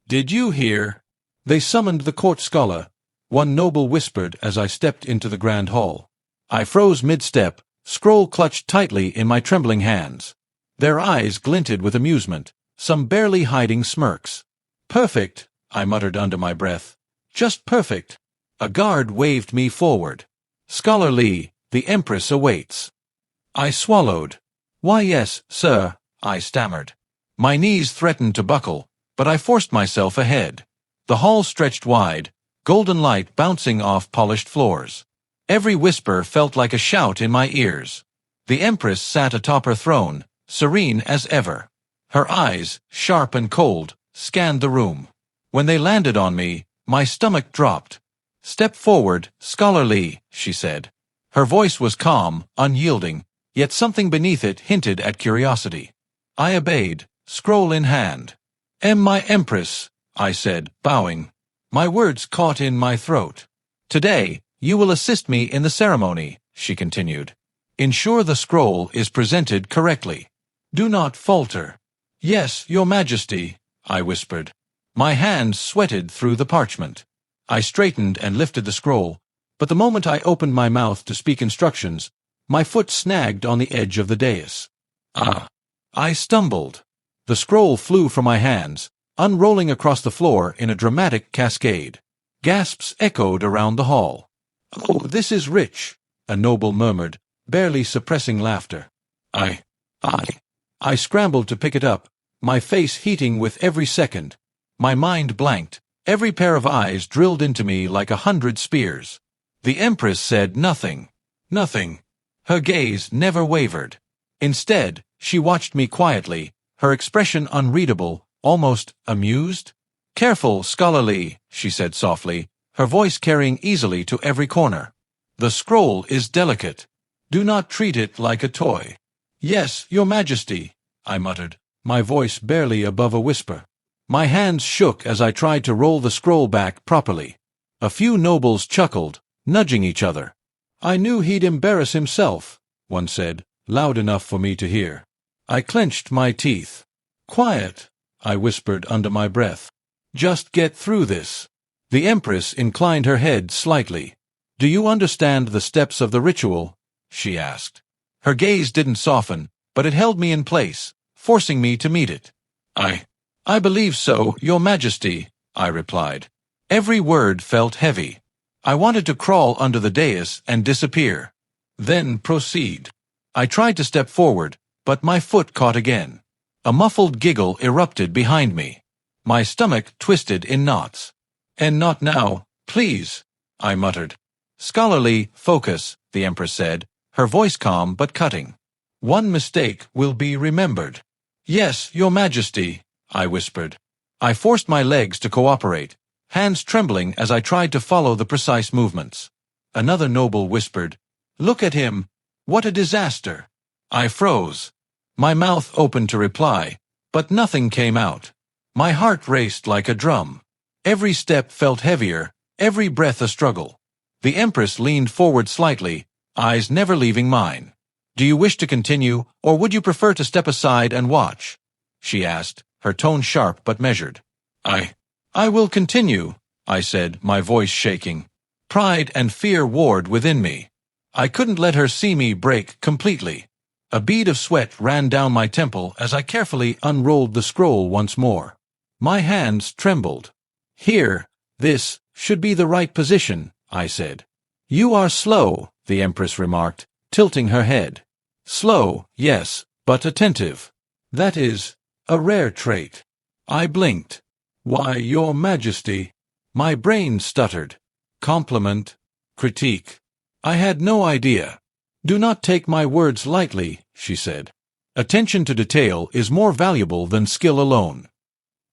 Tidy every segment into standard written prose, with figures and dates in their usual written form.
Did you hear? They summoned the court scholar, one noble whispered as I stepped into the grand hall. I froze mid-step, scroll clutched tightly in my trembling hands. Their eyes glinted with amusement, some barely hiding smirks. Perfect, I muttered under my breath. Just perfect. A guard waved me forward. Scholar Lee, the Empress awaits. I swallowed. Why yes, sir, I stammered. My knees threatened to buckle, but I forced myself ahead. The hall stretched wide, golden light bouncing off polished floors. Every whisper felt like a shout in my ears. The Empress sat atop her throne, serene as ever. Her eyes, sharp and cold, scanned the room. When they landed on me, my stomach dropped. Step forward, Scholar Lee, she said. Her voice was calm, unyielding, yet something beneath it hinted at curiosity. I obeyed, scroll in hand. My Empress, I said, bowing. My words caught in my throat. Today, you will assist me in the ceremony, she continued. Ensure the scroll is presented correctly. Do not falter. Yes, Your Majesty, I whispered. My hands sweated through the parchment. I straightened and lifted the scroll, but the moment I opened my mouth to speak instructions, my foot snagged on the edge of the dais. I stumbled. The scroll flew from my hands, unrolling across the floor in a dramatic cascade. Gasps echoed around the hall. Oh, this is rich, a noble murmured, barely suppressing laughter. I scrambled to pick it up, my face heating with every second. My mind blanked, every pair of eyes drilled into me like 100 spears. The Empress said nothing. Nothing. Her gaze never wavered. Instead, she watched me quietly, her expression unreadable, almost amused. Careful, Scholar Lee, she said softly, her voice carrying easily to every corner. The scroll is delicate. Do not treat it like a toy. Yes, Your Majesty, I muttered, my voice barely above a whisper. My hands shook as I tried to roll the scroll back properly. A few nobles chuckled, nudging each other. I knew he'd embarrass himself, one said, loud enough for me to hear. I clenched my teeth. Quiet, I whispered under my breath. Just get through this. The Empress inclined her head slightly. Do you understand the steps of the ritual? She asked. Her gaze didn't soften, but it held me in place, forcing me to meet it. I believe so, Your Majesty, I replied. Every word felt heavy. I wanted to crawl under the dais and disappear. Then proceed. I tried to step forward, but my foot caught again. A muffled giggle erupted behind me. My stomach twisted in knots. And not now, please, I muttered. Scholarly, focus, the Empress said, her voice calm but cutting. One mistake will be remembered. Yes, Your Majesty, I whispered. I forced my legs to cooperate, hands trembling as I tried to follow the precise movements. Another noble whispered, Look at him. What a disaster. I froze. My mouth opened to reply, but nothing came out. My heart raced like a drum. Every step felt heavier, every breath a struggle. The Empress leaned forward slightly, eyes never leaving mine. Do you wish to continue, or would you prefer to step aside and watch? She asked, her tone sharp but measured. I will continue, I said, my voice shaking. Pride and fear warred within me. I couldn't let her see me break completely. A bead of sweat ran down my temple as I carefully unrolled the scroll once more. My hands trembled. Here, this should be the right position, I said. You are slow, the Empress remarked, tilting her head. Slow, yes, but attentive. That is a rare trait. I blinked. Why, Your Majesty. My brain stuttered. Compliment, critique. I had no idea. Do not take my words lightly, she said. Attention to detail is more valuable than skill alone.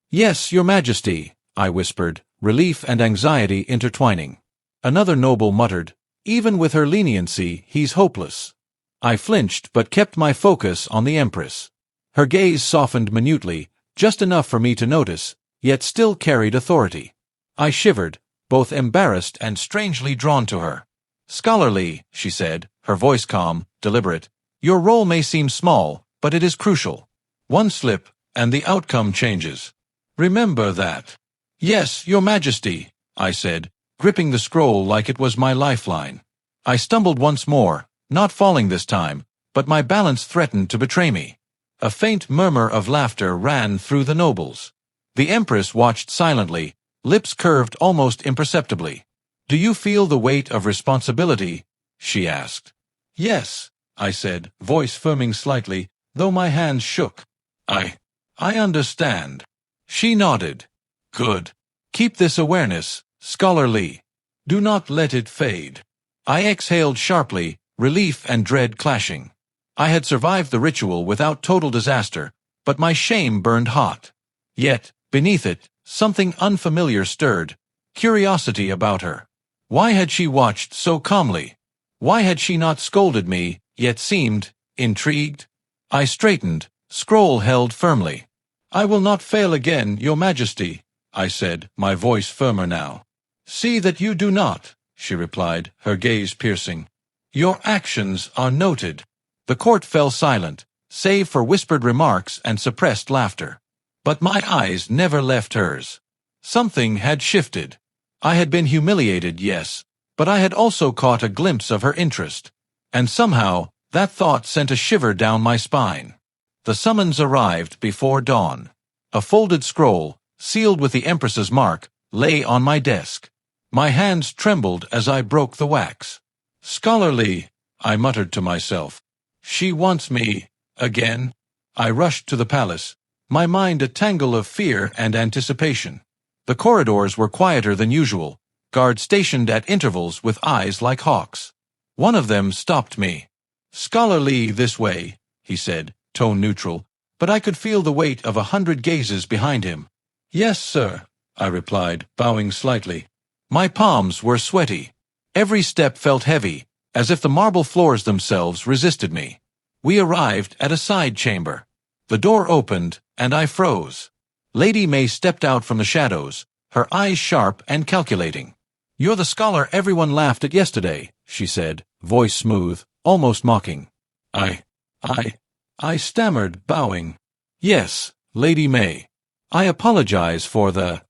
Yes, Your Majesty, I whispered, relief and anxiety intertwining. Another noble muttered, Even with her leniency, he's hopeless. I flinched but kept my focus on the Empress. Her gaze softened minutely, just enough for me to notice, yet still carried authority. I shivered, both embarrassed and strangely drawn to her. Scholarly, she said, her voice calm, deliberate. Your role may seem small, but it is crucial. One slip, and the outcome changes. Remember that. Yes, your majesty, I said, gripping the scroll like it was my lifeline. I stumbled once more, not falling this time, but my balance threatened to betray me. A faint murmur of laughter ran through the nobles. The Empress watched silently, lips curved almost imperceptibly. Do you feel the weight of responsibility? She asked. Yes, I said, voice firming slightly, though my hands shook. I understand. She nodded. Good. Keep this awareness, scholarly. Do not let it fade. I exhaled sharply, relief and dread clashing. I had survived the ritual without total disaster, but my shame burned hot. Yet, beneath it, something unfamiliar stirred, curiosity about her. Why had she watched so calmly? Why had she not scolded me, yet seemed intrigued? I straightened, scroll held firmly. I will not fail again, your majesty, I said, my voice firmer now. See that you do not, she replied, her gaze piercing. Your actions are noted. The court fell silent, save for whispered remarks and suppressed laughter. But my eyes never left hers. Something had shifted. I had been humiliated, yes, but I had also caught a glimpse of her interest. And somehow, that thought sent a shiver down my spine. The summons arrived before dawn. A folded scroll, sealed with the Empress's mark, lay on my desk. My hands trembled as I broke the wax. Scholarly, I muttered to myself. She wants me, again. I rushed to the palace, my mind a tangle of fear and anticipation. The corridors were quieter than usual, guards stationed at intervals with eyes like hawks. One of them stopped me. Scholarly this way, he said, tone neutral, but I could feel the weight of 100 gazes behind him. Yes, sir, I replied, bowing slightly. My palms were sweaty. Every step felt heavy, as if the marble floors themselves resisted me. We arrived at a side chamber. The door opened, and I froze. Lady May stepped out from the shadows, her eyes sharp and calculating. You're the scholar everyone laughed at yesterday, she said, voice smooth, almost mocking. I stammered, bowing. Yes, Lady May. I apologize for the...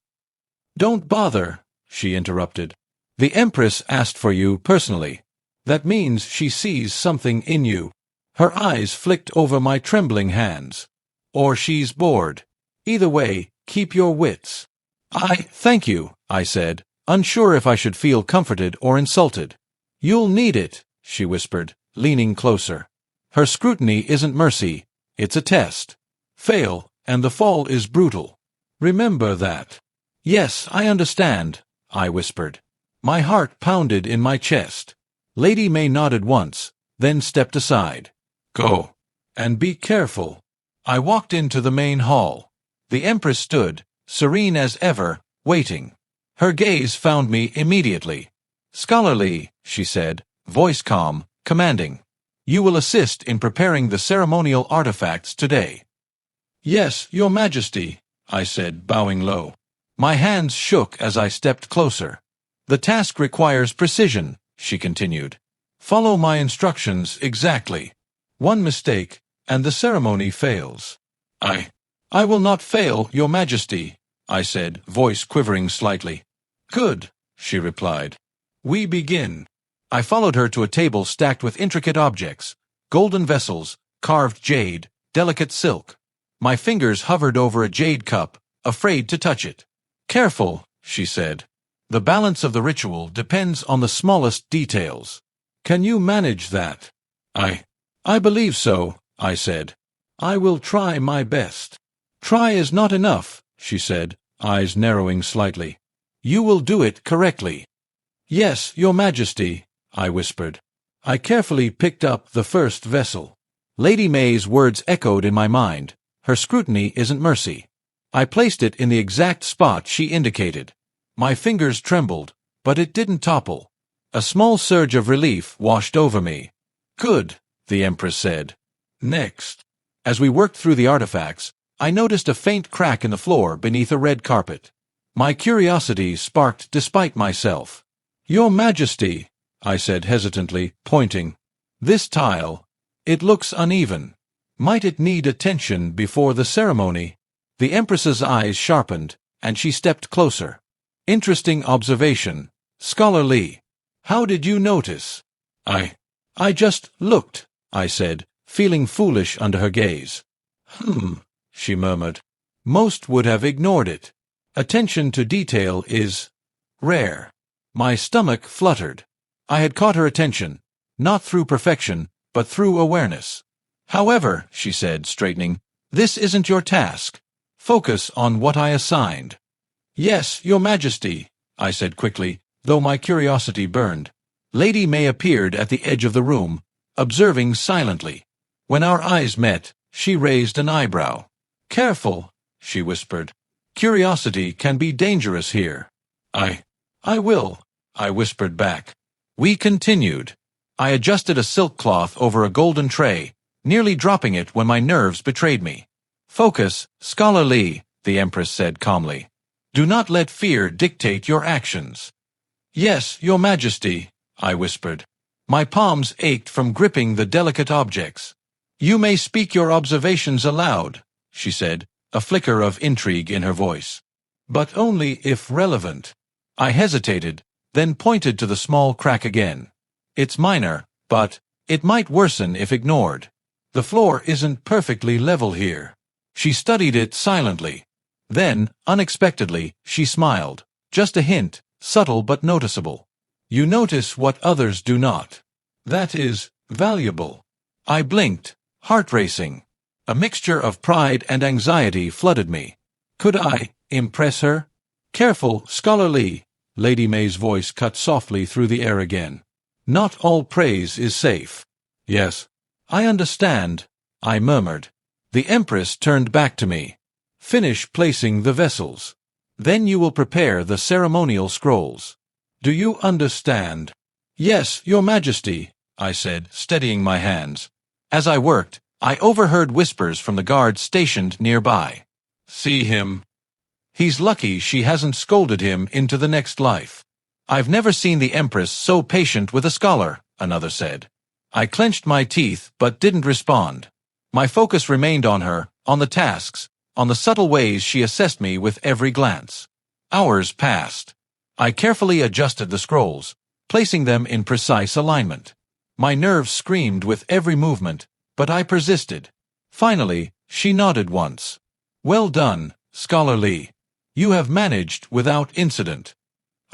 Don't bother, she interrupted. The Empress asked for you personally. That means she sees something in you. Her eyes flicked over my trembling hands. Or she's bored. Either way, keep your wits. Thank you, I said, unsure if I should feel comforted or insulted. You'll need it, she whispered, leaning closer. Her scrutiny isn't mercy, it's a test. Fail, and the fall is brutal. Remember that. Yes, I understand, I whispered. My heart pounded in my chest. Lady May nodded once, then stepped aside. Go. And be careful. I walked into the main hall. The Empress stood, serene as ever, waiting. Her gaze found me immediately. Scholarly, she said, voice calm, commanding. You will assist in preparing the ceremonial artifacts today. Yes, your majesty, I said, bowing low. My hands shook as I stepped closer. The task requires precision, she continued. Follow my instructions exactly. One mistake, and the ceremony fails. I will not fail, your majesty, I said, voice quivering slightly. Good, she replied. We begin. I followed her to a table stacked with intricate objects, golden vessels, carved jade, delicate silk. My fingers hovered over a jade cup, afraid to touch it. Careful, she said. The balance of the ritual depends on the smallest details. Can you manage that? I believe so, I said. I will try my best. Try is not enough, she said, eyes narrowing slightly. You will do it correctly. Yes, your majesty, I whispered. I carefully picked up the first vessel. Lady May's words echoed in my mind. Her scrutiny isn't mercy. I placed it in the exact spot she indicated. My fingers trembled, but it didn't topple. A small surge of relief washed over me. Good, the Empress said. Next. As we worked through the artifacts, I noticed a faint crack in the floor beneath a red carpet. My curiosity sparked despite myself. Your Majesty, I said hesitantly, pointing. This tile. It looks uneven. Might it need attention before the ceremony? The Empress's eyes sharpened, and she stepped closer. Interesting observation, Scholar Lee. How did you notice? I just looked, I said, feeling foolish under her gaze. She murmured. Most would have ignored it. Attention to detail is rare. My stomach fluttered. I had caught her attention, not through perfection, but through awareness. However, she said, straightening, this isn't your task. Focus on what I assigned. Yes, Your Majesty, I said quickly, though my curiosity burned. Lady May appeared at the edge of the room, observing silently. When our eyes met, she raised an eyebrow. Careful, she whispered. Curiosity can be dangerous here. I will, I whispered back. We continued. I adjusted a silk cloth over a golden tray, nearly dropping it when my nerves betrayed me. Focus, Scholar Lee, the Empress said calmly. Do not let fear dictate your actions. Yes, Your Majesty, I whispered. My palms ached from gripping the delicate objects. You may speak your observations aloud, she said, a flicker of intrigue in her voice. But only if relevant. I hesitated, then pointed to the small crack again. It's minor, but it might worsen if ignored. The floor isn't perfectly level here. She studied it silently. Then, unexpectedly, she smiled. Just a hint, subtle but noticeable. You notice what others do not. That is valuable. I blinked, heart racing. A mixture of pride and anxiety flooded me. Could I impress her? Careful, Scholar Lee, Lady May's voice cut softly through the air again. Not all praise is safe. Yes, I understand, I murmured. The Empress turned back to me. Finish placing the vessels. Then you will prepare the ceremonial scrolls. Do you understand? Yes, Your Majesty, I said, steadying my hands. As I worked, I overheard whispers from the guards stationed nearby. See him. He's lucky she hasn't scolded him into the next life. I've never seen the Empress so patient with a scholar, another said. I clenched my teeth but didn't respond. My focus remained on her, on the tasks, on the subtle ways she assessed me with every glance. Hours passed. I carefully adjusted the scrolls, placing them in precise alignment. My nerves screamed with every movement, but I persisted. Finally, she nodded once. Well done, Scholar Lee. You have managed without incident.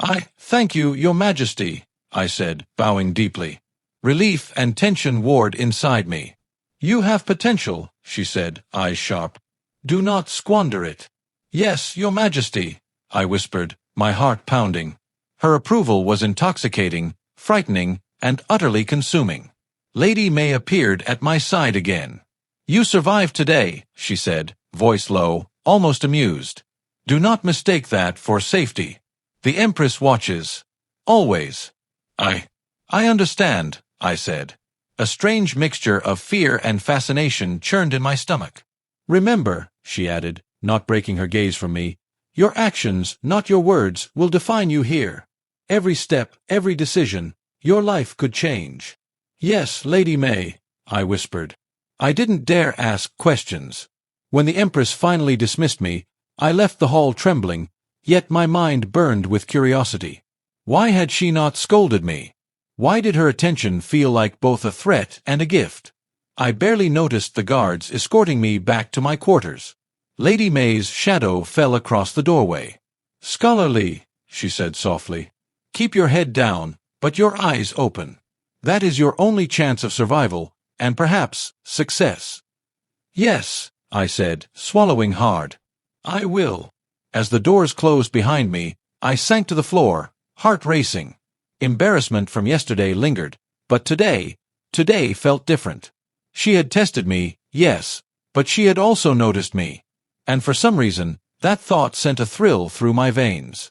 I thank you, Your Majesty, I said, bowing deeply. Relief and tension warred inside me. You have potential, she said, eyes sharp. Do not squander it. Yes, Your Majesty, I whispered, my heart pounding. Her approval was intoxicating, frightening, and utterly consuming. Lady May appeared at my side again. You survived today, she said, voice low, almost amused. Do not mistake that for safety. The Empress watches. Always. I understand, I said. A strange mixture of fear and fascination churned in my stomach. Remember, she added, not breaking her gaze from me, your actions, not your words, will define you here. Every step, every decision, your life could change. Yes, Lady May, I whispered. I didn't dare ask questions. When the Empress finally dismissed me, I left the hall trembling, yet my mind burned with curiosity. Why had she not scolded me? Why did her attention feel like both a threat and a gift? I barely noticed the guards escorting me back to my quarters. Lady May's shadow fell across the doorway. Scholar Lee, she said softly, keep your head down, but your eyes open. That is your only chance of survival, and perhaps success. Yes, I said, swallowing hard. I will. As the doors closed behind me, I sank to the floor, heart racing. Embarrassment from yesterday lingered, but today felt different. She had tested me, yes, but she had also noticed me. And for some reason, that thought sent a thrill through my veins.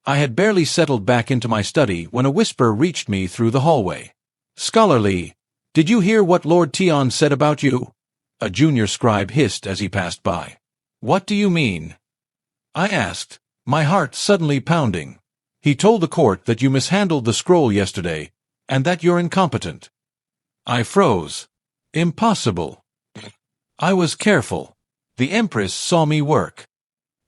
I had barely settled back into my study when a whisper reached me through the hallway. Scholar Lee, did you hear what Lord Tion said about you? A junior scribe hissed as he passed by. What do you mean? I asked, my heart suddenly pounding. He told the court that you mishandled the scroll yesterday, and that you're incompetent. I froze. Impossible. I was careful. The Empress saw me work.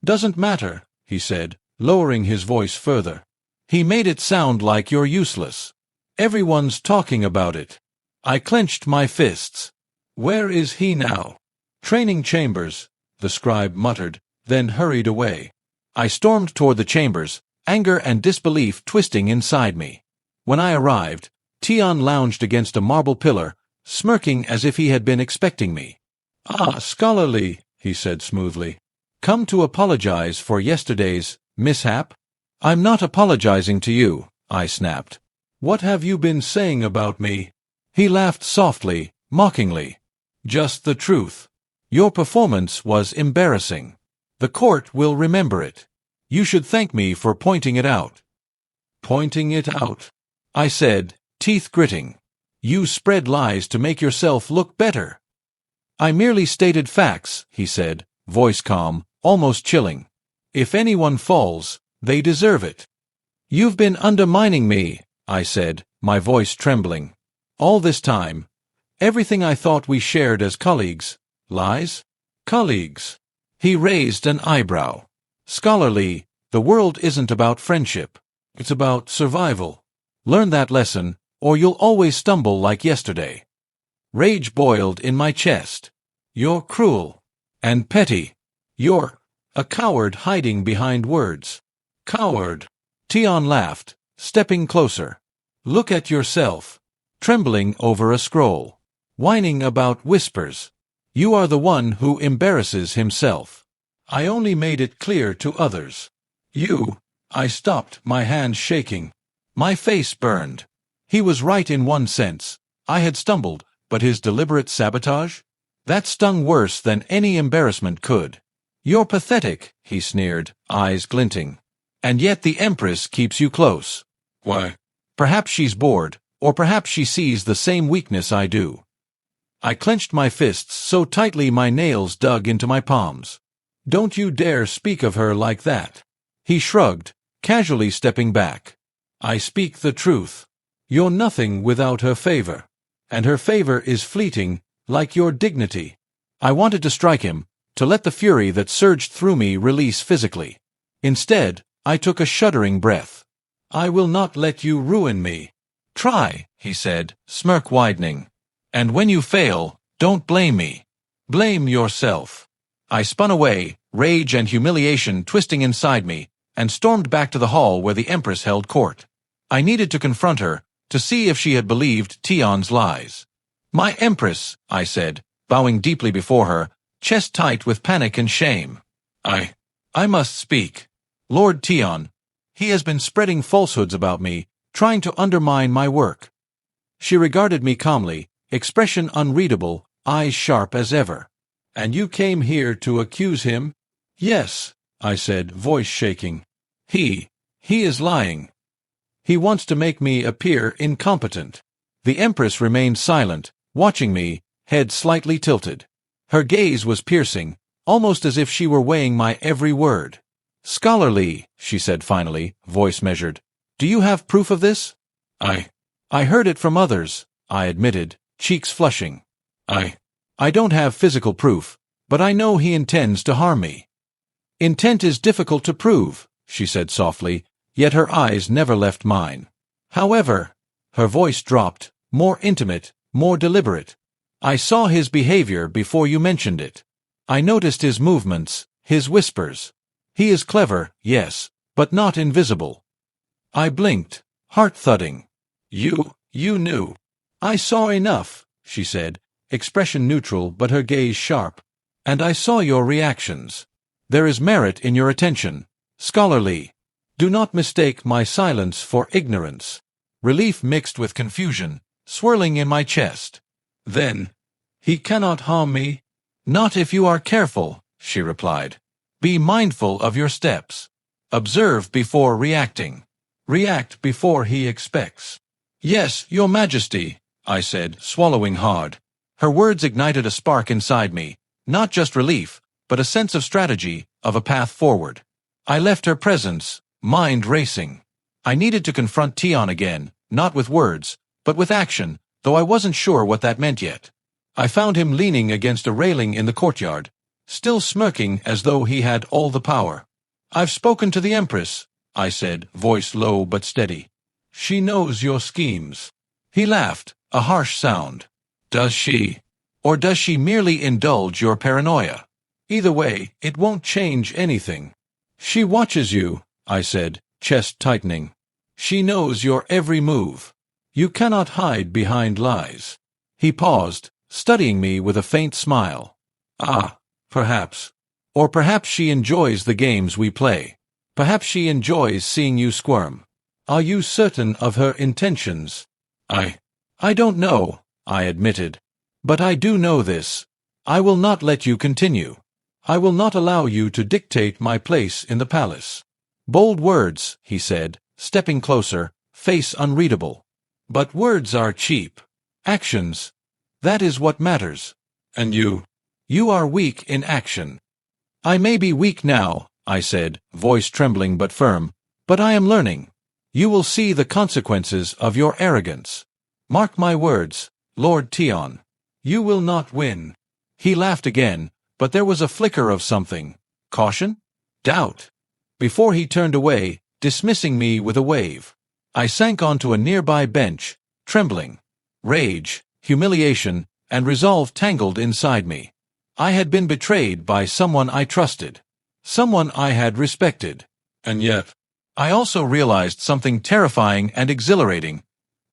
Doesn't matter, he said, lowering his voice further. He made it sound like you're useless. Everyone's talking about it. I clenched my fists. Where is he now? Training chambers, the scribe muttered, then hurried away. I stormed toward the chambers, anger and disbelief twisting inside me. When I arrived, Tian lounged against a marble pillar, smirking as if he had been expecting me. "Ah, Scholarly," he said smoothly. "Come to apologize for yesterday's mishap?" "I'm not apologizing to you," I snapped. "What have you been saying about me?" He laughed softly, mockingly. "Just the truth. Your performance was embarrassing. The court will remember it. You should thank me for pointing it out." "Pointing it out?" I said, teeth gritting. "You spread lies to make yourself look better." "I merely stated facts," he said, voice calm, almost chilling. "If anyone falls, they deserve it." "You've been undermining me," I said, my voice trembling. "All this time. Everything I thought we shared as colleagues. Lies? Colleagues." He raised an eyebrow. "Scholarly, the world isn't about friendship. It's about survival. Learn that lesson, or you'll always stumble like yesterday." Rage boiled in my chest. "You're cruel. And petty. You're a coward hiding behind words." "Coward." Tian laughed, stepping closer. "Look at yourself. Trembling over a scroll. Whining about whispers. You are the one who embarrasses himself. I only made it clear to others. You." I stopped, my hands shaking. My face burned. He was right in one sense. I had stumbled, but his deliberate sabotage? That stung worse than any embarrassment could. "You're pathetic," he sneered, eyes glinting. "And yet the Empress keeps you close." "Why?" "Perhaps she's bored, or perhaps she sees the same weakness I do." I clenched my fists so tightly my nails dug into my palms. "Don't you dare speak of her like that." He shrugged, casually stepping back. "I speak the truth. You're nothing without her favor. And her favor is fleeting, like your dignity." I wanted to strike him, to let the fury that surged through me release physically. Instead, I took a shuddering breath. "I will not let you ruin me." "Try," he said, smirk widening. "And when you fail, don't blame me. Blame yourself." I spun away, rage and humiliation twisting inside me, and stormed back to the hall where the Empress held court. I needed to confront her, to see if she had believed Tian's lies. "My Empress," I said, bowing deeply before her, chest tight with panic and shame. I must speak. Lord Tian. He has been spreading falsehoods about me, trying to undermine my work." She regarded me calmly, expression unreadable, eyes sharp as ever. "And you came here to accuse him?" "Yes," I said, voice shaking. He is lying. He wants to make me appear incompetent." The Empress remained silent, watching me, head slightly tilted. Her gaze was piercing, almost as if she were weighing my every word. "Scholarly," she said finally, voice measured. "Do you have proof of this?" I heard it from others," I admitted, cheeks flushing. I don't have physical proof, but I know he intends to harm me." "Intent is difficult to prove," she said softly, yet her eyes never left mine. "However," her voice dropped, more intimate, more deliberate. "I saw his behavior before you mentioned it. I noticed his movements, his whispers. He is clever, yes, but not invisible." I blinked, heart thudding. You knew." "I saw enough," she said, expression neutral but her gaze sharp. "And I saw your reactions. There is merit in your attention. Scholarly. Do not mistake my silence for ignorance." Relief mixed with confusion, swirling in my chest. "Then, he cannot harm me?" "Not if you are careful," she replied. "Be mindful of your steps. Observe before reacting. React before he expects." "Yes, Your Majesty," I said, swallowing hard. Her words ignited a spark inside me, not just relief, but a sense of strategy, of a path forward. I left her presence, mind racing. I needed to confront Tian again, not with words, but with action, though I wasn't sure what that meant yet. I found him leaning against a railing in the courtyard, still smirking as though he had all the power. I've spoken to the Empress, I said, voice low but steady. She knows your schemes. He laughed, a harsh sound. Does she? Or does she merely indulge your paranoia? Either way, it won't change anything. She watches you, I said, chest tightening. She knows your every move. You cannot hide behind lies. He paused, studying me with a faint smile. Ah, perhaps. Or perhaps she enjoys the games we play. Perhaps she enjoys seeing you squirm. Are you certain of her intentions? I don't know, I admitted. But I do know this. I will not let you continue. I will not allow you to dictate my place in the palace. Bold words, he said, stepping closer, face unreadable. But words are cheap. Actions. That is what matters. And you? You are weak in action. I may be weak now, I said, voice trembling but firm, but I am learning. You will see the consequences of your arrogance. Mark my words, Lord Tion. You will not win. He laughed again, but there was a flicker of something. Caution? Doubt. Before he turned away, dismissing me with a wave. I sank onto a nearby bench, trembling. Rage, humiliation, and resolve tangled inside me. I had been betrayed by someone I trusted. Someone I had respected. And yet, I also realized something terrifying and exhilarating.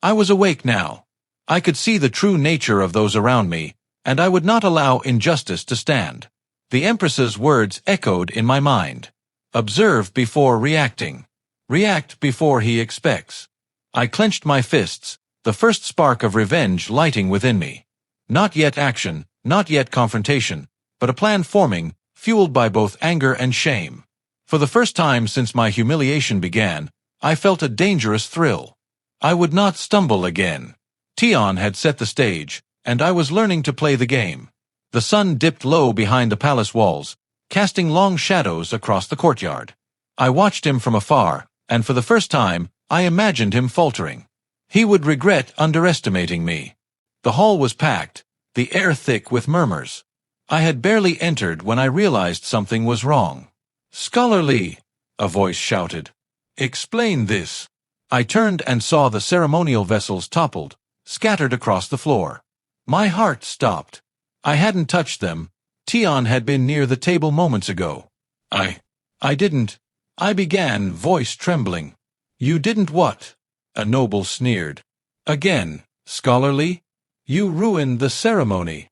I was awake now. I could see the true nature of those around me, and I would not allow injustice to stand. The Empress's words echoed in my mind. Observe before reacting. React before he expects. I clenched my fists, the first spark of revenge lighting within me. Not yet action, not yet confrontation, but a plan forming, fueled by both anger and shame. For the first time since my humiliation began, I felt a dangerous thrill. I would not stumble again. Tion had set the stage, and I was learning to play the game. The sun dipped low behind the palace walls, casting long shadows across the courtyard. I watched him from afar, and for the first time, I imagined him faltering. He would regret underestimating me. The hall was packed, the air thick with murmurs. I had barely entered when I realized something was wrong. "Scholarly," a voice shouted. "Explain this." I turned and saw the ceremonial vessels toppled, scattered across the floor. My heart stopped. I hadn't touched them. Tion had been near the table moments ago. I didn't. I began, voice trembling. "You didn't what?" a noble sneered. "Again, scholarly? You ruined the ceremony."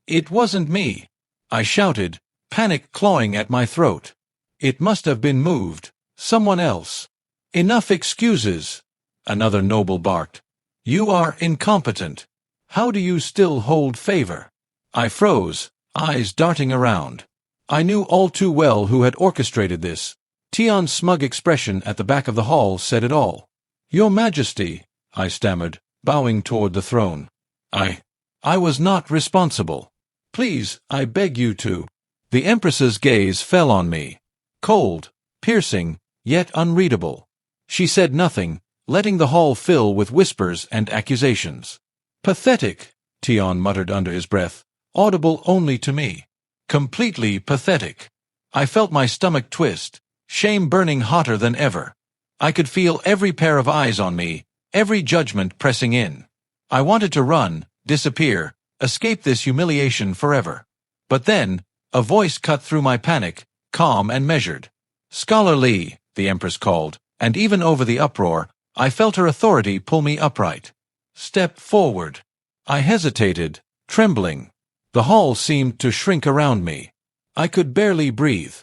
It wasn't me," I shouted, panic clawing at my throat. "It must have been moved. Someone else." "Enough excuses," another noble barked. "You are incompetent. How do you still hold favor?" I froze, eyes darting around. I knew all too well who had orchestrated this. Tion's smug expression at the back of the hall said it all. "Your Majesty," I stammered, bowing toward the throne. I was not responsible. Please, I beg you to." The Empress's gaze fell on me. Cold, piercing, yet unreadable. She said nothing, letting the hall fill with whispers and accusations. "Pathetic," Tion muttered under his breath, audible only to me. "Completely pathetic." I felt my stomach twist, shame burning hotter than ever. I could feel every pair of eyes on me, every judgment pressing in. I wanted to run, disappear, escape this humiliation forever. But then, a voice cut through my panic, calm and measured. "Scholarly," the Empress called, and even over the uproar, I felt her authority pull me upright. "Step forward." I hesitated, trembling. The hall seemed to shrink around me. I could barely breathe.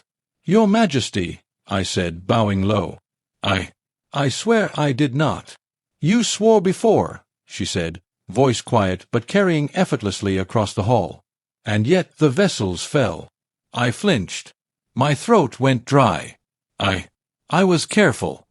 "Your Majesty," I said, bowing low. I swear I did not." "You swore before," she said, voice quiet but carrying effortlessly across the hall. "And yet the vessels fell." I flinched. My throat went dry. I was careful.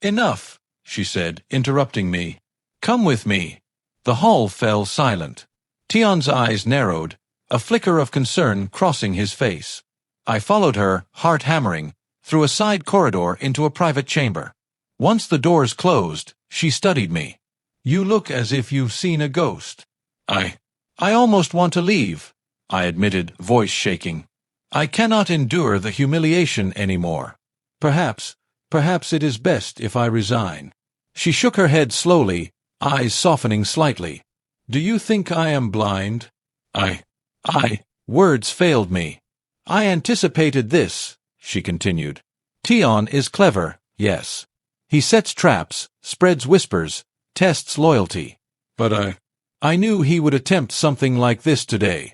"Enough," she said, interrupting me. "Come with me." The hall fell silent. Tion's eyes narrowed, a flicker of concern crossing his face. I followed her, heart hammering, through a side corridor into a private chamber. Once the doors closed, she studied me. "You look as if you've seen a ghost." I almost want to leave," I admitted, voice shaking. I cannot endure the humiliation anymore. Perhaps it is best if I resign. She shook her head slowly, eyes softening slightly. Do you think I am blind? Words failed me. I anticipated this, she continued. Tion is clever, yes. He sets traps, spreads whispers, tests loyalty. But I knew he would attempt something like this today.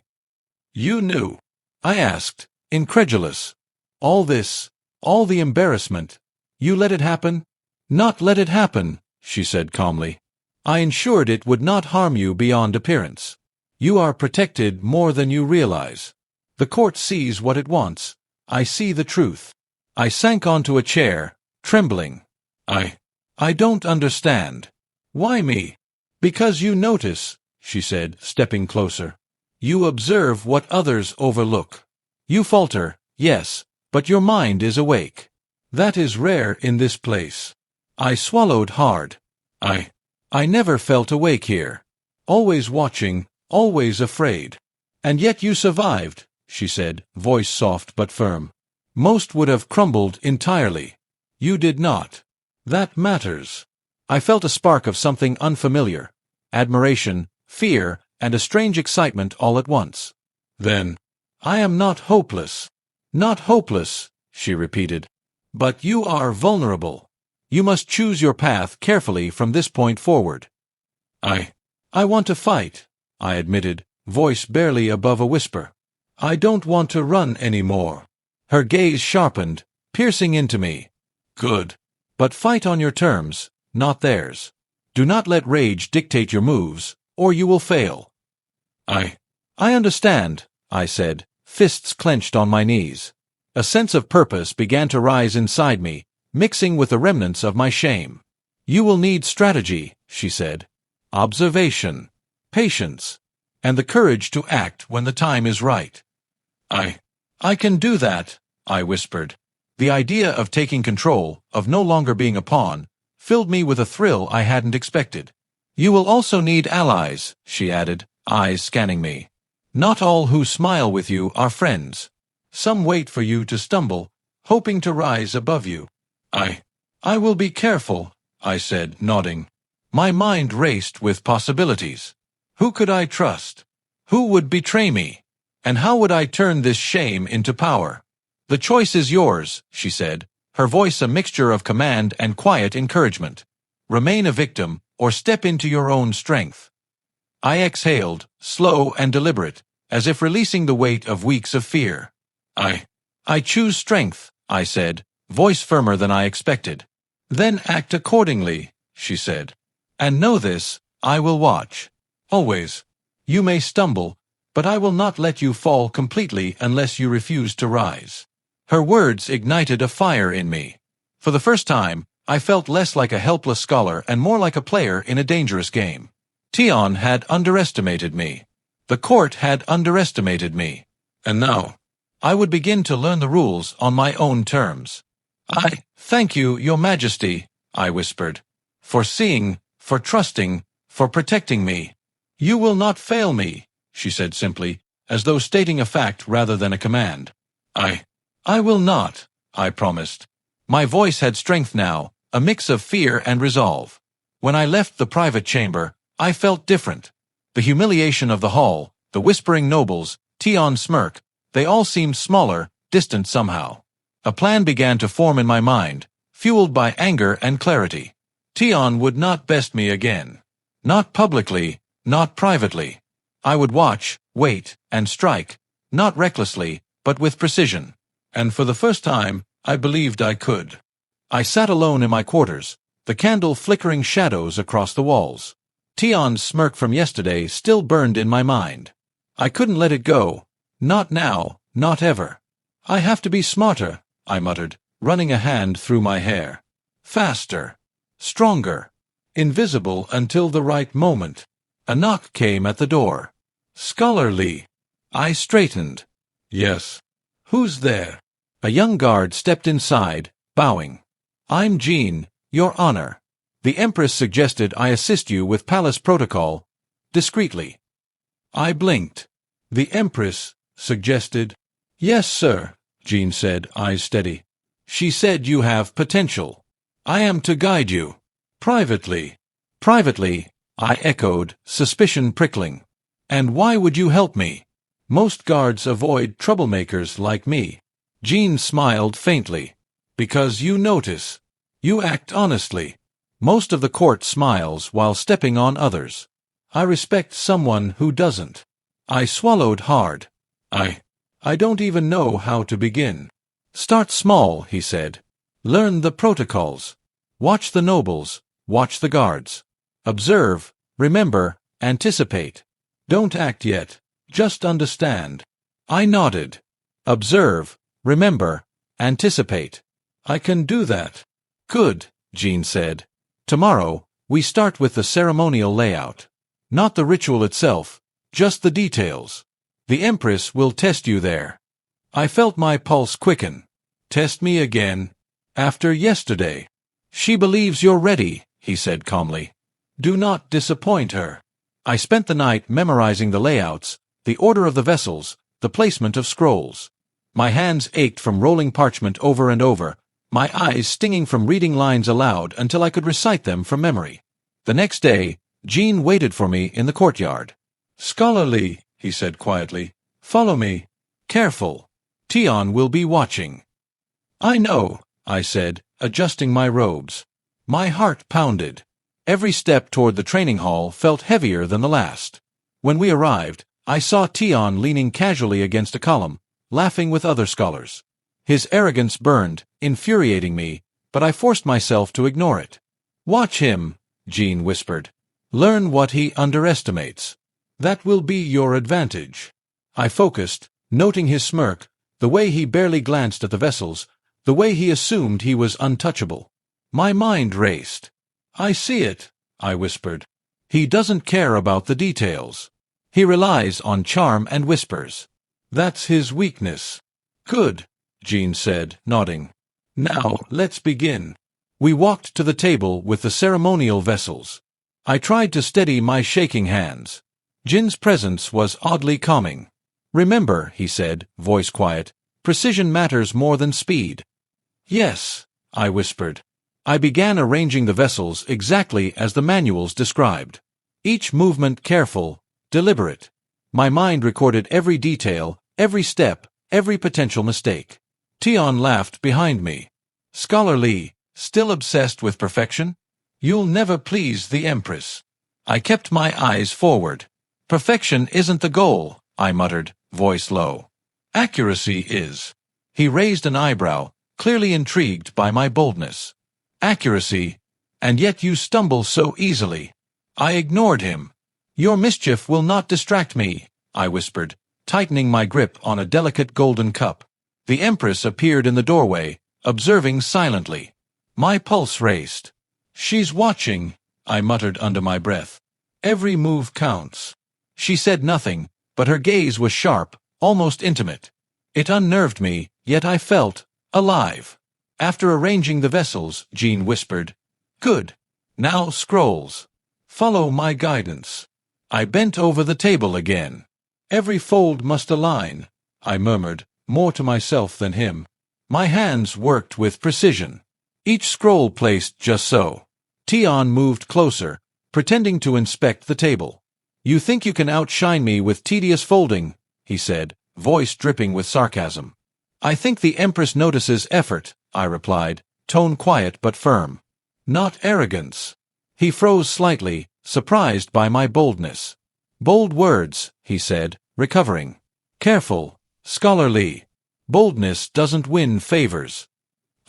You knew? I asked, incredulous. All this, all the embarrassment, you let it happen? Not let it happen, she said calmly. I ensured it would not harm you beyond appearance. You are protected more than you realize. The court sees what it wants. I see the truth. I sank onto a chair, trembling. I don't understand. Why me? Because you notice, she said, stepping closer. You observe what others overlook. You falter, yes, but your mind is awake. That is rare in this place. I swallowed hard. I never felt awake here. Always watching, always afraid. And yet you survived, she said, voice soft but firm. Most would have crumbled entirely. You did not. That matters. I felt a spark of something unfamiliar. Admiration, fear, and a strange excitement all at once. Then, I am not hopeless. Not hopeless, she repeated. But you are vulnerable. You must choose your path carefully from this point forward. I want to fight, I admitted, voice barely above a whisper. I don't want to run anymore. Her gaze sharpened, piercing into me. Good. But fight on your terms, not theirs. Do not let rage dictate your moves, or you will fail. I understand, I said, fists clenched on my knees. A sense of purpose began to rise inside me, mixing with the remnants of my shame. You will need strategy, she said. Observation, patience, and the courage to act when the time is right. I can do that, I whispered. The idea of taking control, of no longer being a pawn, filled me with a thrill I hadn't expected. You will also need allies, she added, eyes scanning me. Not all who smile with you are friends. Some wait for you to stumble, hoping to rise above you. I will be careful, I said, nodding. My mind raced with possibilities. Who could I trust? Who would betray me? And how would I turn this shame into power? The choice is yours, she said, her voice a mixture of command and quiet encouragement. Remain a victim, or step into your own strength. I exhaled, slow and deliberate, as if releasing the weight of weeks of fear. I choose strength, I said, voice firmer than I expected. Then act accordingly, she said. And know this, I will watch. Always. You may stumble, but I will not let you fall completely unless you refuse to rise. Her words ignited a fire in me. For the first time, I felt less like a helpless scholar and more like a player in a dangerous game. Tion had underestimated me. The court had underestimated me. And now, I would begin to learn the rules on my own terms. I thank you, Your Majesty, I whispered, for seeing, for trusting, for protecting me. You will not fail me, she said simply, as though stating a fact rather than a command. I will not, I promised. My voice had strength now, a mix of fear and resolve. When I left the private chamber, I felt different. The humiliation of the hall, the whispering nobles, Tion's smirk, they all seemed smaller, distant somehow. A plan began to form in my mind, fueled by anger and clarity. Tion would not best me again. Not publicly, not privately. I would watch, wait, and strike, not recklessly, but with precision. And for the first time, I believed I could. I sat alone in my quarters, the candle flickering shadows across the walls. Tion's smirk from yesterday still burned in my mind. I couldn't let it go. Not now, not ever. I have to be smarter, I muttered, running a hand through my hair. Faster. Stronger. Invisible until the right moment. A knock came at the door. Scholarly. I straightened. Yes. Who's there? A young guard stepped inside, bowing. I'm Jean, Your Honor. The Empress suggested I assist you with palace protocol, discreetly. I blinked. The Empress suggested, Yes, sir, Jean said, eyes steady. She said you have potential. I am to guide you. Privately. Privately, I echoed, suspicion prickling. And why would you help me? Most guards avoid troublemakers like me. Jean smiled faintly. Because you notice. You act honestly. Most of the court smiles while stepping on others. I respect someone who doesn't. I swallowed hard. I don't even know how to begin. Start small, he said. Learn the protocols. Watch the nobles. Watch the guards. Observe, remember, anticipate. Don't act yet. Just understand. I nodded. Observe, remember, anticipate. I can do that. Good, Jean said. Tomorrow, we start with the ceremonial layout. Not the ritual itself, just the details. The Empress will test you there. I felt my pulse quicken. Test me again. After yesterday. She believes you're ready, he said calmly. Do not disappoint her. I spent the night memorizing the layouts, the order of the vessels, the placement of scrolls. My hands ached from rolling parchment over and over, my eyes stinging from reading lines aloud until I could recite them from memory. The next day, Jean waited for me in the courtyard. Scholarly, he said quietly. Follow me. Careful. Tion will be watching. I know, I said, adjusting my robes. My heart pounded. Every step toward the training hall felt heavier than the last. When we arrived, I saw Tion leaning casually against a column, laughing with other scholars. His arrogance burned, infuriating me, but I forced myself to ignore it. Watch him, Jean whispered. Learn what he underestimates. That will be your advantage. I focused, noting his smirk, the way he barely glanced at the vessels, the way he assumed he was untouchable. My mind raced. I see it, I whispered. He doesn't care about the details. He relies on charm and whispers. That's his weakness. Good, Jean said, nodding. Now, let's begin. We walked to the table with the ceremonial vessels. I tried to steady my shaking hands. Jin's presence was oddly calming. Remember, he said, voice quiet, precision matters more than speed. Yes, I whispered. I began arranging the vessels exactly as the manuals described. Each movement careful, deliberate. My mind recorded every detail, every step, every potential mistake. Tion laughed behind me. Scholarly, still obsessed with perfection? You'll never please the Empress. I kept my eyes forward. Perfection isn't the goal, I muttered, voice low. Accuracy is. He raised an eyebrow, clearly intrigued by my boldness. Accuracy, and yet you stumble so easily. I ignored him. Your mischief will not distract me, I whispered, tightening my grip on a delicate golden cup. The Empress appeared in the doorway, observing silently. My pulse raced. She's watching, I muttered under my breath. Every move counts. She said nothing, but her gaze was sharp, almost intimate. It unnerved me, yet I felt alive. After arranging the vessels, Jean whispered, Good. Now scrolls. Follow my guidance. I bent over the table again. Every fold must align, I murmured, more to myself than him. My hands worked with precision. Each scroll placed just so. Tion moved closer, pretending to inspect the table. You think you can outshine me with tedious folding, he said, voice dripping with sarcasm. I think the Empress notices effort, I replied, tone quiet but firm. Not arrogance. He froze slightly, surprised by my boldness. Bold words, he said, recovering. Careful, scholarly. Boldness doesn't win favors.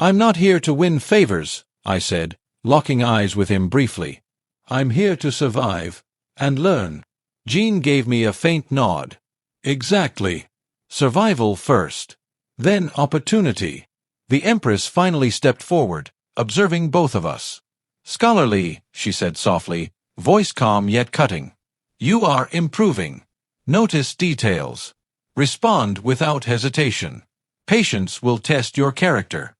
I'm not here to win favors, I said, locking eyes with him briefly. I'm here to survive and learn. Jean gave me a faint nod. Exactly. Survival first. Then opportunity. The Empress finally stepped forward, observing both of us. Scholarly, she said softly, voice calm yet cutting. You are improving. Notice details. Respond without hesitation. Patience will test your character.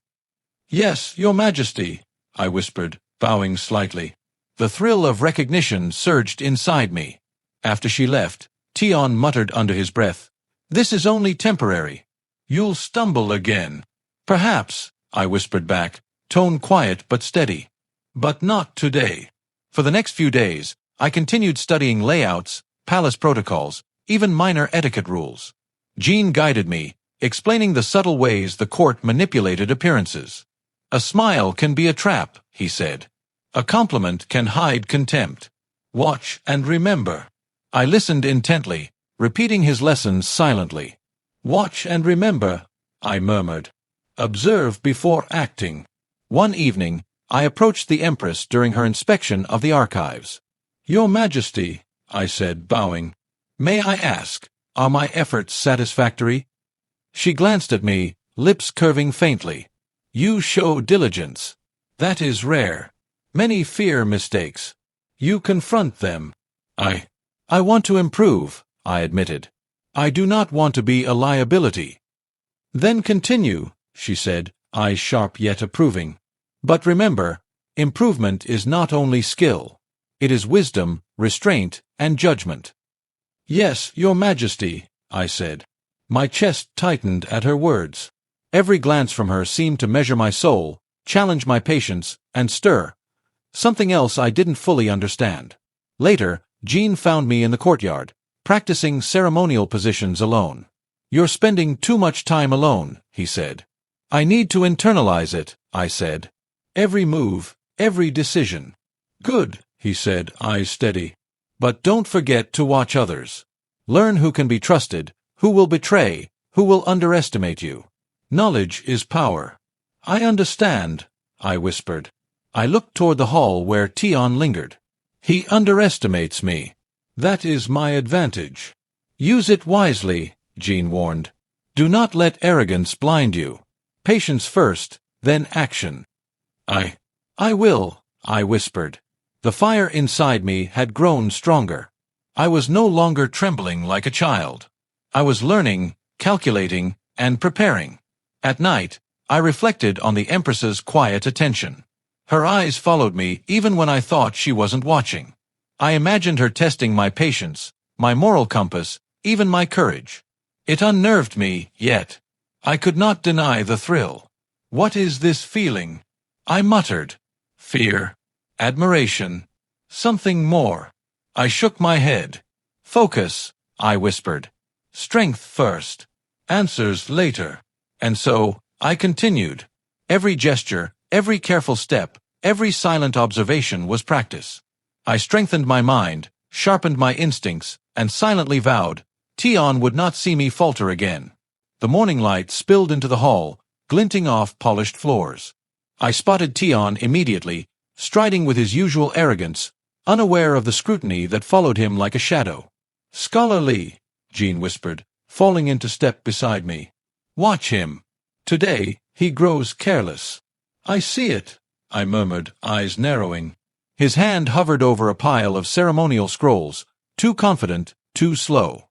Yes, Your Majesty, I whispered, bowing slightly. The thrill of recognition surged inside me. After she left, Tion muttered under his breath, This is only temporary. You'll stumble again. Perhaps, I whispered back, tone quiet but steady. But not today. For the next few days, I continued studying layouts, palace protocols, even minor etiquette rules. Jean guided me, explaining the subtle ways the court manipulated appearances. A smile can be a trap, he said. A compliment can hide contempt. Watch and remember. I listened intently, repeating his lessons silently. Watch and remember, I murmured. Observe before acting. One evening, I approached the Empress during her inspection of the archives. Your Majesty, I said, bowing. May I ask, are my efforts satisfactory? She glanced at me, lips curving faintly. You show diligence. That is rare. Many fear mistakes. You confront them. I want to improve, I admitted. I do not want to be a liability. Then continue, she said, eyes sharp yet approving. But remember, improvement is not only skill. It is wisdom, restraint, and judgment. Yes, Your Majesty, I said. My chest tightened at her words. Every glance from her seemed to measure my soul, challenge my patience, and stir something else I didn't fully understand. Later, Jean found me in the courtyard, practicing ceremonial positions alone. You're spending too much time alone, he said. I need to internalize it, I said. Every move, every decision. Good, he said, eyes steady. But don't forget to watch others. Learn who can be trusted, who will betray, who will underestimate you. Knowledge is power. I understand, I whispered. I looked toward the hall where Tion lingered. He underestimates me. That is my advantage. Use it wisely, Jean warned. Do not let arrogance blind you. Patience first, then action. I will, I whispered. The fire inside me had grown stronger. I was no longer trembling like a child. I was learning, calculating, and preparing. At night, I reflected on the Empress's quiet attention. Her eyes followed me even when I thought she wasn't watching. I imagined her testing my patience, my moral compass, even my courage. It unnerved me, yet I could not deny the thrill. What is this feeling? I muttered. Fear. Admiration. Something more. I shook my head. Focus, I whispered. Strength first. Answers later. And so, I continued. Every gesture, every careful step, every silent observation was practice. I strengthened my mind, sharpened my instincts, and silently vowed, Tion would not see me falter again. The morning light spilled into the hall, glinting off polished floors. I spotted Tion immediately, striding with his usual arrogance, unaware of the scrutiny that followed him like a shadow. Scholar Li, Jean whispered, falling into step beside me. Watch him. Today, he grows careless. I see it, I murmured, eyes narrowing. His hand hovered over a pile of ceremonial scrolls, too confident, too slow.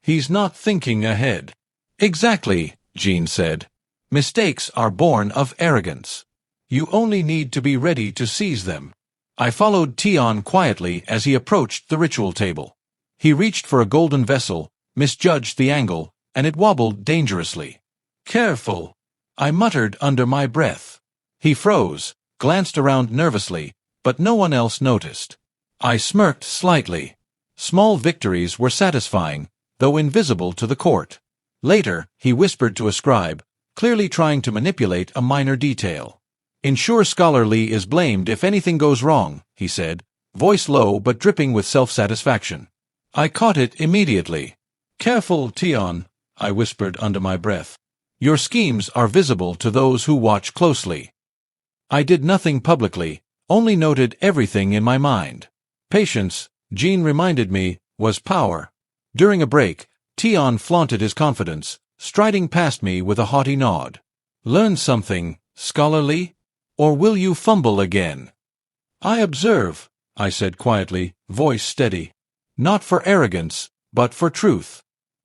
He's not thinking ahead. Exactly, Jean said. Mistakes are born of arrogance. You only need to be ready to seize them. I followed Tion quietly as he approached the ritual table. He reached for a golden vessel, misjudged the angle, and it wobbled dangerously. Careful, I muttered under my breath. He froze, glanced around nervously, but no one else noticed. I smirked slightly. Small victories were satisfying, though invisible to the court. Later, he whispered to a scribe, clearly trying to manipulate a minor detail. Ensure Scholar Li is blamed if anything goes wrong, he said, voice low but dripping with self-satisfaction. I caught it immediately. Careful, Tion, I whispered under my breath. Your schemes are visible to those who watch closely. I did nothing publicly, only noted everything in my mind. Patience, Jean reminded me, was power. During a break, Tion flaunted his confidence, striding past me with a haughty nod. Learn something, Scholar Li, or will you fumble again? I observe, I said quietly, voice steady. Not for arrogance, but for truth.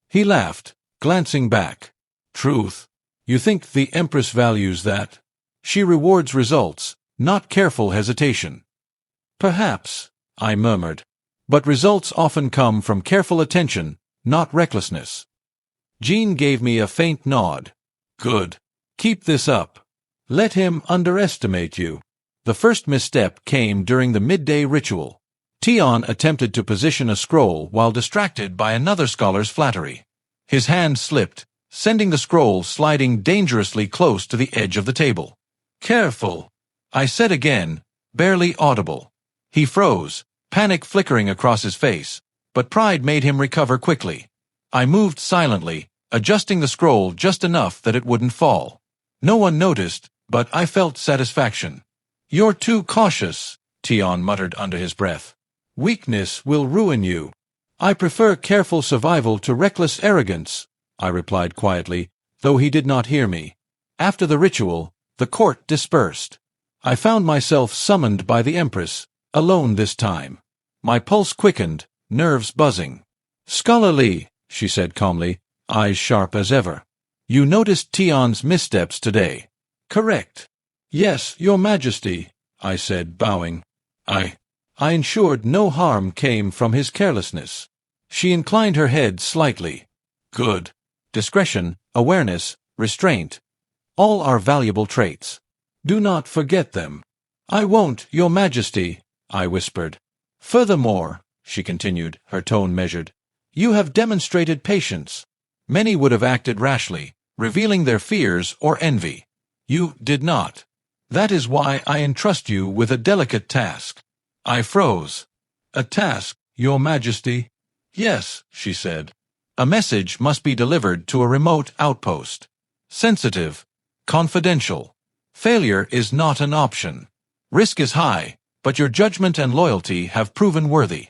He laughed, glancing back. Truth. You think the Empress values that? She rewards results, not careful hesitation. Perhaps, I murmured. But results often come from careful attention, not recklessness. Jean gave me a faint nod. Good. Keep this up. Let him underestimate you. The first misstep came during the midday ritual. Tion attempted to position a scroll while distracted by another scholar's flattery. His hand slipped, sending the scroll sliding dangerously close to the edge of the table. Careful, I said again, barely audible. He froze, panic flickering across his face, but pride made him recover quickly. I moved silently, adjusting the scroll just enough that it wouldn't fall. No one noticed, but I felt satisfaction. You're too cautious, Tion muttered under his breath. Weakness will ruin you. I prefer careful survival to reckless arrogance, I replied quietly, though he did not hear me. After the ritual, the court dispersed. I found myself summoned by the Empress, alone this time. My pulse quickened, nerves buzzing. Scholar Li, she said calmly, eyes sharp as ever. You noticed Tion's missteps today. Correct. Yes, Your Majesty, I said, bowing. I ensured no harm came from his carelessness. She inclined her head slightly. Good. Discretion, awareness, restraint. All are valuable traits. Do not forget them. I won't, Your Majesty, I whispered. Furthermore, she continued, her tone measured, you have demonstrated patience. Many would have acted rashly, revealing their fears or envy. You did not. That is why I entrust you with a delicate task. I froze. A task, Your Majesty? Yes, she said. A message must be delivered to a remote outpost. Sensitive. Confidential. Failure is not an option. Risk is high, but your judgment and loyalty have proven worthy.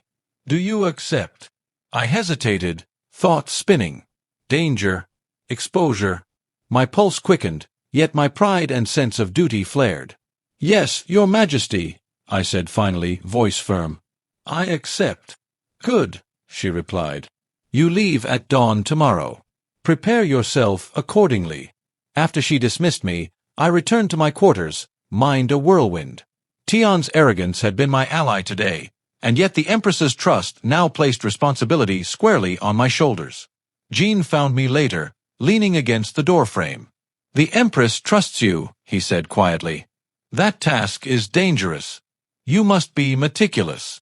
Do you accept? I hesitated, thought spinning. Danger. Exposure. My pulse quickened, yet my pride and sense of duty flared. Yes, Your Majesty, I said finally, voice firm. I accept. Good, she replied. You leave at dawn tomorrow. Prepare yourself accordingly. After she dismissed me, I returned to my quarters, mind a whirlwind. Tion's arrogance had been my ally today, and yet the Empress's trust now placed responsibility squarely on my shoulders. Jean found me later, leaning against the doorframe. The Empress trusts you, he said quietly. That task is dangerous. You must be meticulous.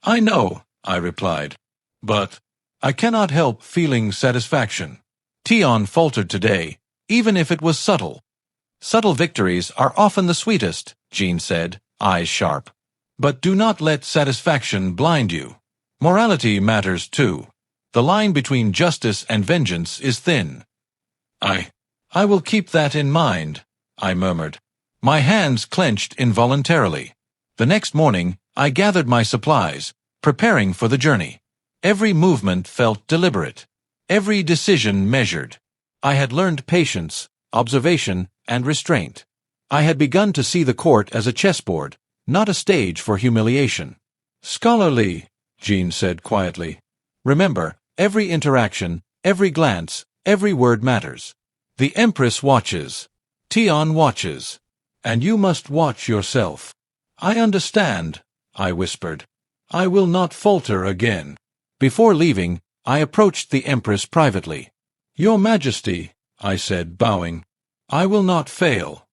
I know, I replied. But I cannot help feeling satisfaction. Tion faltered today, even if it was subtle. Subtle victories are often the sweetest, Jean said, eyes sharp. But do not let satisfaction blind you. Morality matters too. The line between justice and vengeance is thin. I will keep that in mind, I murmured. My hands clenched involuntarily. The next morning, I gathered my supplies, preparing for the journey. Every movement felt deliberate. Every decision measured. I had learned patience, observation, and restraint. I had begun to see the court as a chessboard, not a stage for humiliation. Scholar Li, Jean said quietly. Remember, every interaction, every glance, every word matters. The Empress watches. Tion watches. And you must watch yourself. I understand, I whispered. I will not falter again. Before leaving, I approached the Empress privately. Your Majesty, I said, bowing. I will not fail.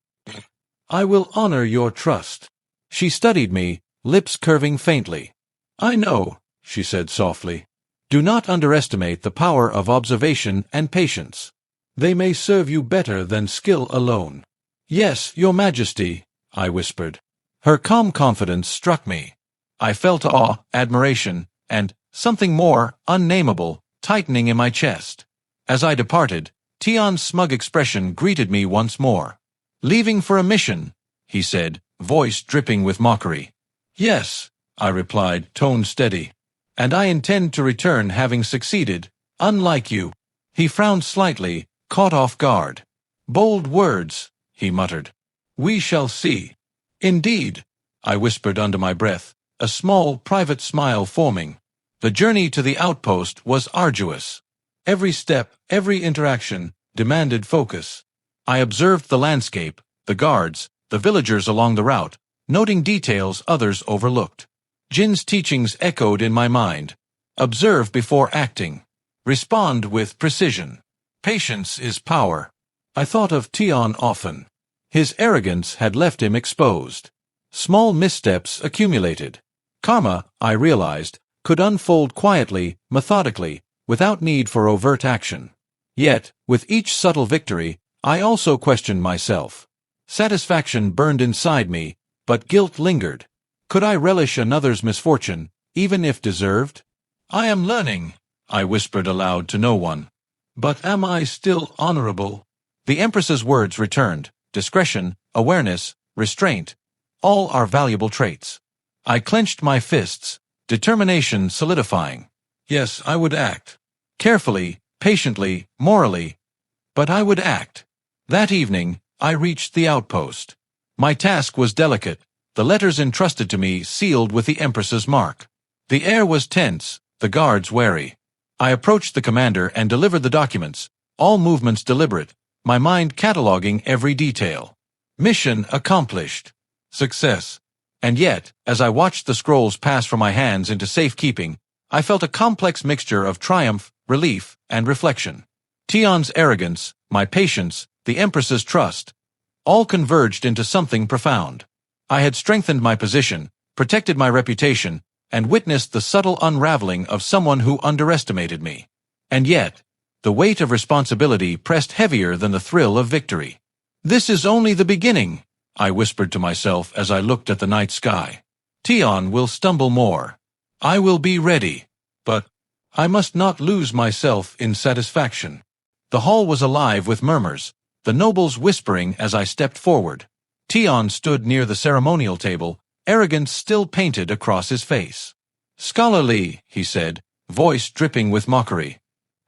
I will honor your trust. She studied me, lips curving faintly. I know, she said softly. Do not underestimate the power of observation and patience. They may serve you better than skill alone. Yes, Your Majesty, I whispered. Her calm confidence struck me. I felt awe, admiration, and something more, unnameable, tightening in my chest. As I departed, Tion's smug expression greeted me once more. Leaving for a mission, he said, voice dripping with mockery. Yes, I replied, tone steady. And I intend to return having succeeded, unlike you. He frowned slightly, caught off guard. Bold words, he muttered. We shall see. Indeed, I whispered under my breath, a small, private smile forming. The journey to the outpost was arduous. Every step, every interaction, demanded focus. I observed the landscape, the guards, the villagers along the route, noting details others overlooked. Jin's teachings echoed in my mind. Observe before acting. Respond with precision. Patience is power. I thought of Tian often. His arrogance had left him exposed. Small missteps accumulated. Karma, I realized, could unfold quietly, methodically, without need for overt action. Yet, with each subtle victory, I also questioned myself. Satisfaction burned inside me, but guilt lingered. Could I relish another's misfortune, even if deserved? I am learning, I whispered aloud to no one. But am I still honorable? The Empress's words returned. Discretion, awareness, restraint, all are valuable traits. I clenched my fists, determination solidifying. Yes, I would act. Carefully, patiently, morally. But I would act. That evening, I reached the outpost. My task was delicate, the letters entrusted to me sealed with the Empress's mark. The air was tense, the guards wary. I approached the commander and delivered the documents, all movements deliberate, my mind cataloging every detail. Mission accomplished. Success. And yet, as I watched the scrolls pass from my hands into safekeeping, I felt a complex mixture of triumph, relief, and reflection. Tian's arrogance, my patience, the Empress's trust, all converged into something profound. I had strengthened my position, protected my reputation, and witnessed the subtle unraveling of someone who underestimated me. And yet, the weight of responsibility pressed heavier than the thrill of victory. This is only the beginning, I whispered to myself as I looked at the night sky. Tian will stumble more. I will be ready. But I must not lose myself in satisfaction. The hall was alive with murmurs, the nobles whispering as I stepped forward. Tian stood near the ceremonial table, arrogance still painted across his face. Scholarly, he said, voice dripping with mockery.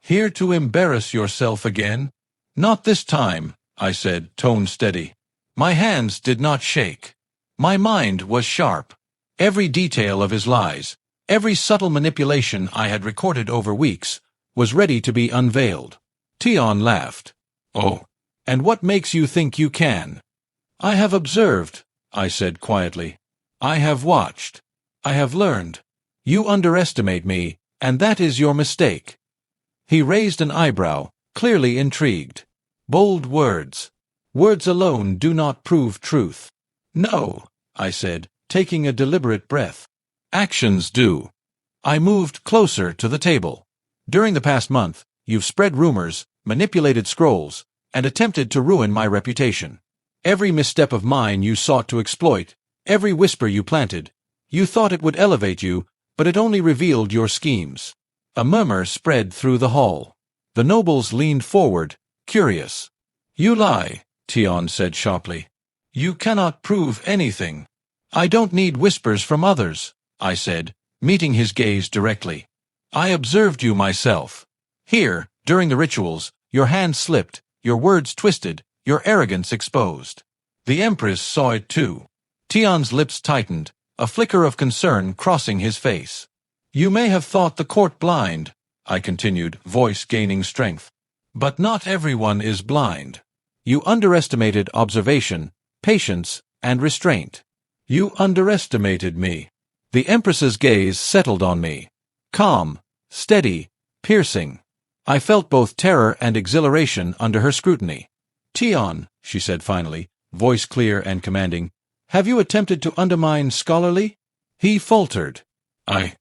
Here to embarrass yourself again? Not this time, I said, tone steady. My hands did not shake. My mind was sharp. Every detail of his lies, every subtle manipulation I had recorded over weeks, was ready to be unveiled. Tian laughed. Oh, and what makes you think you can? I have observed, I said quietly. I have watched. I have learned. You underestimate me, and that is your mistake. He raised an eyebrow, clearly intrigued. Bold words. Words alone do not prove truth. No, I said, taking a deliberate breath. Actions do. I moved closer to the table. During the past month, you've spread rumors, manipulated scrolls, and attempted to ruin my reputation. Every misstep of mine you sought to exploit, every whisper you planted. You thought it would elevate you, but it only revealed your schemes. A murmur spread through the hall. The nobles leaned forward, curious. You lie, Tian said sharply. You cannot prove anything. I don't need whispers from others, I said, meeting his gaze directly. I observed you myself. Here, during the rituals, your hand slipped, your words twisted, your arrogance exposed. The Empress saw it too. Tian's lips tightened, a flicker of concern crossing his face. You may have thought the court blind, I continued, voice gaining strength. But not everyone is blind. You underestimated observation, patience, and restraint. You underestimated me. The Empress's gaze settled on me. Calm, steady, piercing. I felt both terror and exhilaration under her scrutiny. Tian, she said finally, voice clear and commanding, have you attempted to undermine Scholarly? He faltered. I.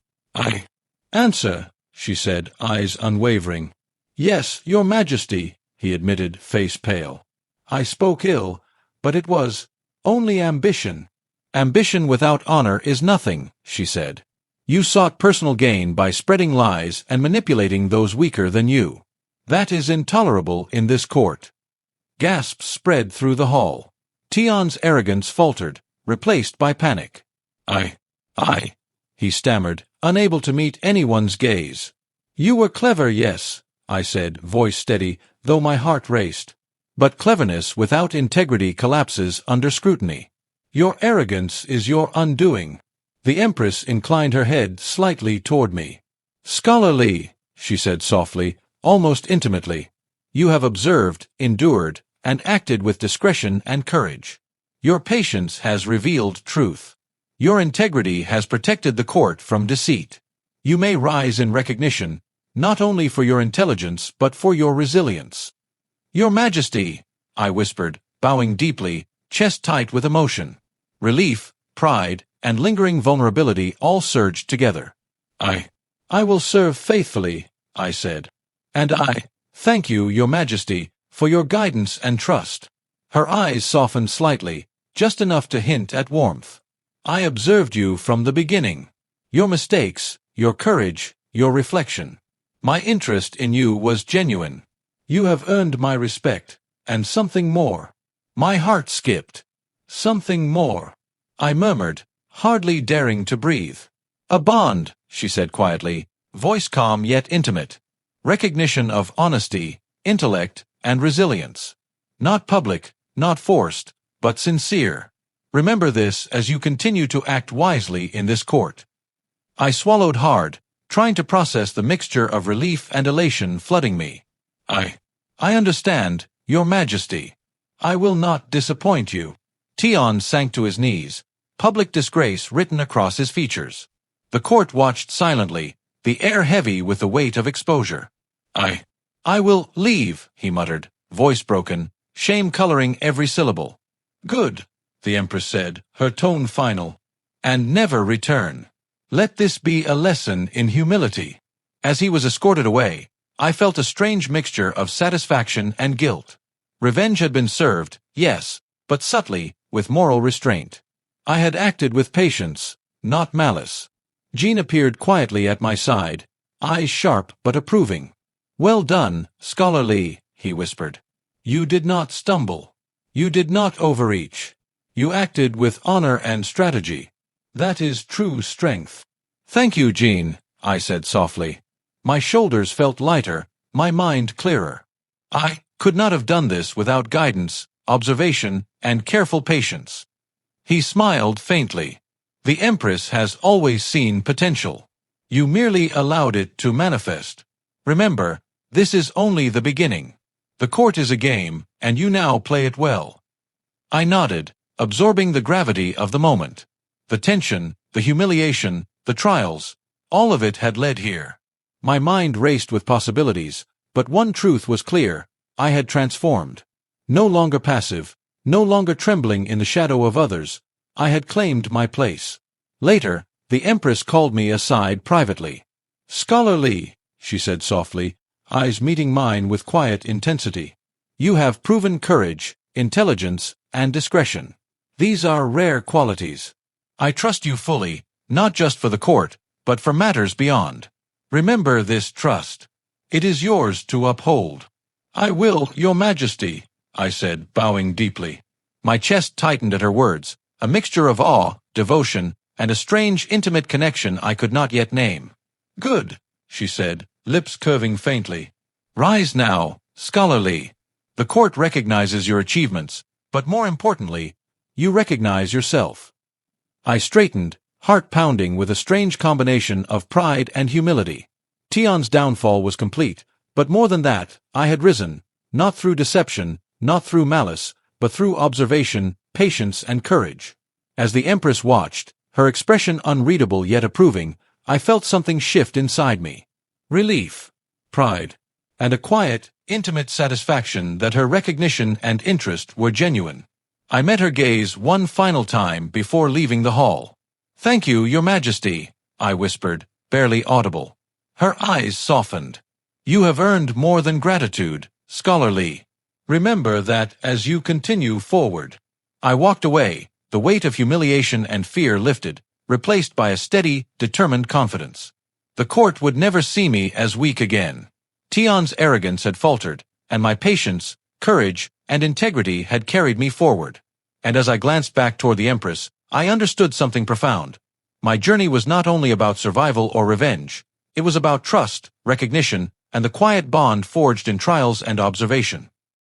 Answer, she said, eyes unwavering. Yes, your Majesty, he admitted, face pale. I spoke ill, but it was only ambition. Ambition without honor is nothing, she said. You sought personal gain by spreading lies and manipulating those weaker than you. That is intolerable in this court. Gasps spread through the hall. Tian's arrogance faltered, replaced by panic. I, he stammered, unable to meet anyone's gaze. You were clever, yes, I said, voice steady, though my heart raced. But cleverness without integrity collapses under scrutiny. Your arrogance is your undoing. The Empress inclined her head slightly toward me. Scholarly, she said softly, almost intimately. You have observed, endured, and acted with discretion and courage. Your patience has revealed truth. Your integrity has protected the court from deceit. You may rise in recognition, not only for your intelligence but for your resilience. Your Majesty, I whispered, bowing deeply, chest tight with emotion. Relief, pride, and lingering vulnerability all surged together. I will serve faithfully, I said. And I thank you, Your Majesty, for your guidance and trust. Her eyes softened slightly, just enough to hint at warmth. I observed you from the beginning. Your mistakes, your courage, your reflection. My interest in you was genuine. You have earned my respect, and something more. My heart skipped. Something more. I murmured, hardly daring to breathe. A bond, she said quietly, voice calm yet intimate. Recognition of honesty, intellect, and resilience. Not public, not forced, but sincere. Remember this as you continue to act wisely in this court. I swallowed hard, trying to process the mixture of relief and elation flooding me. I understand, Your Majesty. I will not disappoint you. Tion sank to his knees, public disgrace written across his features. The court watched silently, the air heavy with the weight of exposure. I will leave, he muttered, voice broken, shame coloring every syllable. Good, the Empress said, her tone final. And never return. Let this be a lesson in humility. As he was escorted away, I felt a strange mixture of satisfaction and guilt. Revenge had been served, yes, but subtly, with moral restraint. I had acted with patience, not malice. Jean appeared quietly at my side, eyes sharp but approving. Well done, Scholar Lee, he whispered. You did not stumble. You did not overreach. You acted with honor and strategy. That is true strength. Thank you, Jean, I said softly. My shoulders felt lighter, my mind clearer. I could not have done this without guidance, observation, and careful patience. He smiled faintly. The Empress has always seen potential. You merely allowed it to manifest. Remember, this is only the beginning. The court is a game, and you now play it well. I nodded, absorbing the gravity of the moment. The tension, the humiliation, the trials, all of it had led here. My mind raced with possibilities, but one truth was clear: I had transformed. No longer passive, no longer trembling in the shadow of others, I had claimed my place. Later, the Empress called me aside privately. Scholar Lee, she said softly, eyes meeting mine with quiet intensity. You have proven courage, intelligence, and discretion. These are rare qualities. I trust you fully, not just for the court, but for matters beyond. Remember this trust. It is yours to uphold. I will, Your Majesty, I said, bowing deeply. My chest tightened at her words, a mixture of awe, devotion, and a strange, intimate connection I could not yet name. Good, she said, lips curving faintly. Rise now, Scholar Lee. The court recognizes your achievements, but more importantly, you recognize yourself. I straightened, heart pounding with a strange combination of pride and humility. Tion's downfall was complete, but more than that, I had risen, not through deception, not through malice, but through observation, patience, and courage. As the Empress watched, her expression unreadable yet approving, I felt something shift inside me. Relief, pride, and a quiet, intimate satisfaction that her recognition and interest were genuine. I met her gaze one final time before leaving the hall. Thank you, Your Majesty, I whispered, barely audible. Her eyes softened. You have earned more than gratitude, Scholar Lee. Remember that as you continue forward. I walked away, the weight of humiliation and fear lifted, replaced by a steady, determined confidence. The court would never see me as weak again. Tion's arrogance had faltered, and my patience, courage, and integrity had carried me forward. And as I glanced back toward the Empress, I understood something profound. My journey was not only about survival or revenge. It was about trust, recognition, and the quiet bond forged in trials and observation.